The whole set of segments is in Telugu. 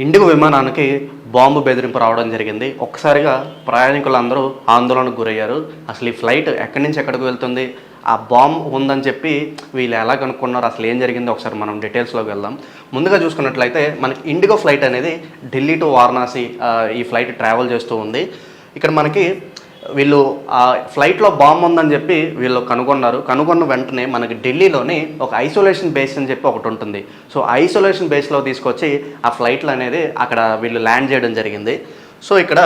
ఇండిగో విమానానికి బాంబు బెదిరింపు రావడం జరిగింది. ఒక్కసారిగా ప్రయాణికులందరూ ఆందోళనకు గురయ్యారు. అసలు ఈ ఫ్లైట్ ఎక్కడి నుంచి ఎక్కడికి వెళ్తుంది, ఆ బాంబు ఉందని చెప్పి వీళ్ళు ఎలా కనుక్కున్నారు, అసలు ఏం జరిగిందో ఒకసారి మనం డీటెయిల్స్లోకి వెళ్దాం. ముందుగా చూసుకున్నట్లయితే మనకి ఇండిగో ఫ్లైట్ అనేది ఢిల్లీ టు వారణాసి ఈ ఫ్లైట్ ట్రావెల్ చేస్తూ ఉంది. ఇక్కడ మనకి వీళ్ళు ఆ ఫ్లైట్లో బాంబు ఉందని చెప్పి వీళ్ళు కనుగొన్న వెంటనే మనకి ఢిల్లీలోని ఒక ఐసోలేషన్ బేస్ అని చెప్పి ఒకటి ఉంటుంది. సో ఐసోలేషన్ బేస్లో తీసుకొచ్చి ఆ ఫ్లైట్లు అనేది అక్కడ వీళ్ళు ల్యాండ్ చేయడం జరిగింది. సో ఇక్కడ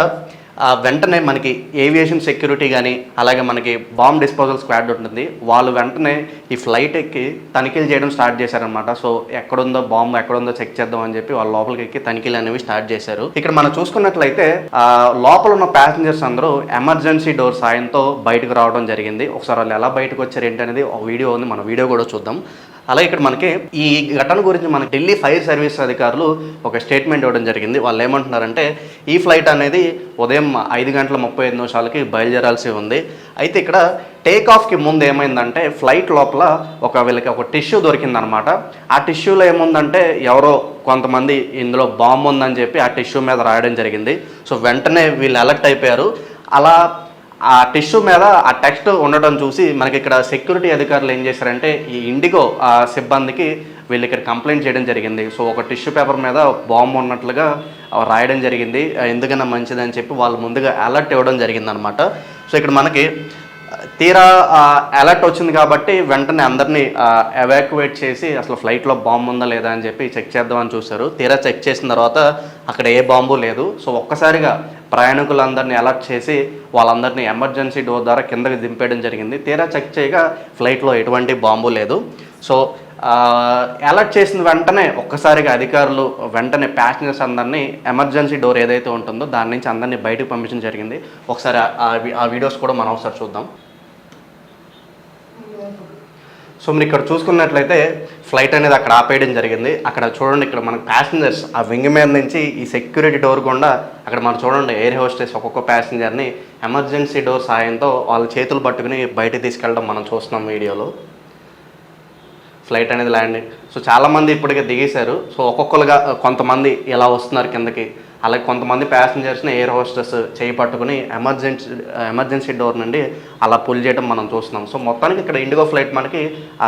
వెంటనే మనకి ఏవియేషన్ సెక్యూరిటీ కానీ అలాగే మనకి బాంబ్ డిస్పోజల్ స్క్వాడ్ ఉంటుంది, వాళ్ళు వెంటనే ఈ ఫ్లైట్ ఎక్కి తనిఖీలు చేయడం స్టార్ట్ చేశారనమాట. సో ఎక్కడుందో బాంబు ఎక్కడుందో చెక్ చేద్దాం అని చెప్పి వాళ్ళు లోపలికి ఎక్కి తనిఖీలు అనేవి స్టార్ట్ చేశారు. ఇక్కడ మనం చూసుకున్నట్లయితే లోపల ఉన్న ప్యాసింజర్స్ అందరూ ఎమర్జెన్సీ డోర్ సాయంతో బయటకు రావడం జరిగింది. ఒకసారి వాళ్ళు ఎలా బయటకు వచ్చారు ఏంటి అనేది ఒక వీడియో ఉంది, మన వీడియో కూడా చూద్దాం. అలాగే ఇక్కడ మనకి ఈ ఘటన గురించి మనకి ఢిల్లీ ఫైర్ సర్వీస్ అధికారులు ఒక స్టేట్మెంట్ ఇవ్వడం జరిగింది. వాళ్ళు ఏమంటున్నారంటే ఈ ఫ్లైట్ అనేది ఉదయం 5:35 బయలుదేరాల్సి ఉంది. అయితే ఇక్కడ టేక్ ఆఫ్కి ముందు ఏమైందంటే ఫ్లైట్ లోపల వీళ్ళకి ఒక టిష్యూ దొరికిందనమాట. ఆ టిష్యూలో ఏముందంటే ఎవరో కొంతమంది ఇందులో బాంబు ఉందని చెప్పి ఆ టిష్యూ మీద రాయడం జరిగింది. సో వెంటనే వీళ్ళు అలర్ట్ అయిపోయారు. అలా ఆ టిష్యూ మీద ఆ టెక్స్ట్ ఉండటం చూసి మనకి ఇక్కడ సెక్యూరిటీ అధికారులు ఏం చేశారంటే ఈ ఇండిగో సిబ్బందికి వీళ్ళు ఇక్కడ కంప్లైంట్ చేయడం జరిగింది. సో ఒక టిష్యూ పేపర్ మీద బాంబు ఉన్నట్లుగా రాయడం జరిగింది, ఎందుకన్నా మంచిదని చెప్పి వాళ్ళు ముందుగా అలర్ట్ ఇవ్వడం జరిగిందనమాట. సో ఇక్కడ మనకి తీరా అలర్ట్ వచ్చింది కాబట్టి వెంటనే అందరినీ ఎవాక్యువేట్ చేసి అసలు ఫ్లైట్లో బాంబు ఉందా లేదా అని చెప్పి చెక్ చేద్దామని చూశారు. తీరా చెక్ చేసిన తర్వాత అక్కడ ఏ బాంబు లేదు. సో ఒక్కసారిగా ప్రయాణికులందరినీ అలర్ట్ చేసి వాళ్ళందరినీ ఎమర్జెన్సీ డోర్ ద్వారా కిందకి దింపేయడం జరిగింది. తీరా చెక్ చేయగా ఫ్లైట్లో ఎటువంటి బాంబు లేదు. సో అలర్ట్ చేసిన వెంటనే ఒక్కసారిగా అధికారులు వెంటనే ప్యాసింజర్స్ అందరినీ ఎమర్జెన్సీ డోర్ ఏదైతే ఉంటుందో దాని నుంచి అందరినీ బయటకు పంపించడం జరిగింది. ఒకసారి ఆ వీడియోస్ కూడా మనం ఒకసారి చూద్దాం. సో మీరు ఇక్కడ చూసుకున్నట్లయితే ఫ్లైట్ అనేది అక్కడ ఆపేయడం జరిగింది. అక్కడ చూడండి, ఇక్కడ మనకు ప్యాసింజర్స్ ఆ వింగ్ మీద నుంచి ఈ సెక్యూరిటీ డోర్ గుండా అక్కడ మనం చూడండి ఎయిర్ హోస్టెస్ ఒక్కొక్క ప్యాసింజర్ని ఎమర్జెన్సీ డోర్ సాయంతో వాళ్ళ చేతులు పట్టుకుని బయటకు తీసుకెళ్ళడం మనం చూస్తున్నాం వీడియోలో. ఫ్లైట్ అనేది ల్యాండింగ్. సో చాలామంది ఇప్పటికే దిగేశారు. సో ఒక్కొక్కరుగా కొంతమంది ఇలా వస్తున్నారు కిందకి, అలాగే కొంతమంది ప్యాసింజర్స్ని ఎయిర్ హోస్టెస్ చేయి పట్టుకుని ఎమర్జెన్సీ డోర్ నుండి అలా పుల్ చేయడం మనం చూస్తున్నాం. సో మొత్తానికి ఇక్కడ ఇండిగో ఫ్లైట్ మనకి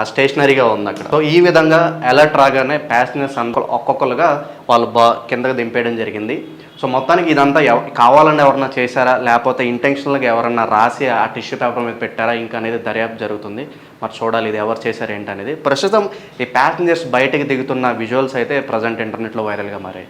స్టేషనరీగా ఉంది అక్కడ. సో ఈ విధంగా అలర్ట్ రాగానే ప్యాసింజర్స్ ఒక్కొక్కరుగా వాళ్ళు కిందకి దింపేయడం జరిగింది. సో మొత్తానికి ఇదంతా కావాలని ఎవరన్నా చేశారా లేకపోతే ఇంటెన్షనల్గా ఎవరన్నా రాసి ఆ టిష్యూ పేపర్ మీద పెట్టారా ఇంకా అనేది దర్యాప్తు జరుగుతుంది. మరి చూడాలి ఇది ఎవరు చేశారు ఏంటనేది. ప్రస్తుతం ఈ ప్యాసింజర్స్ బయటకు దిగుతున్న విజువల్స్ అయితే ప్రజెంట్ ఇంటర్నెట్లో వైరల్గా మారాయి.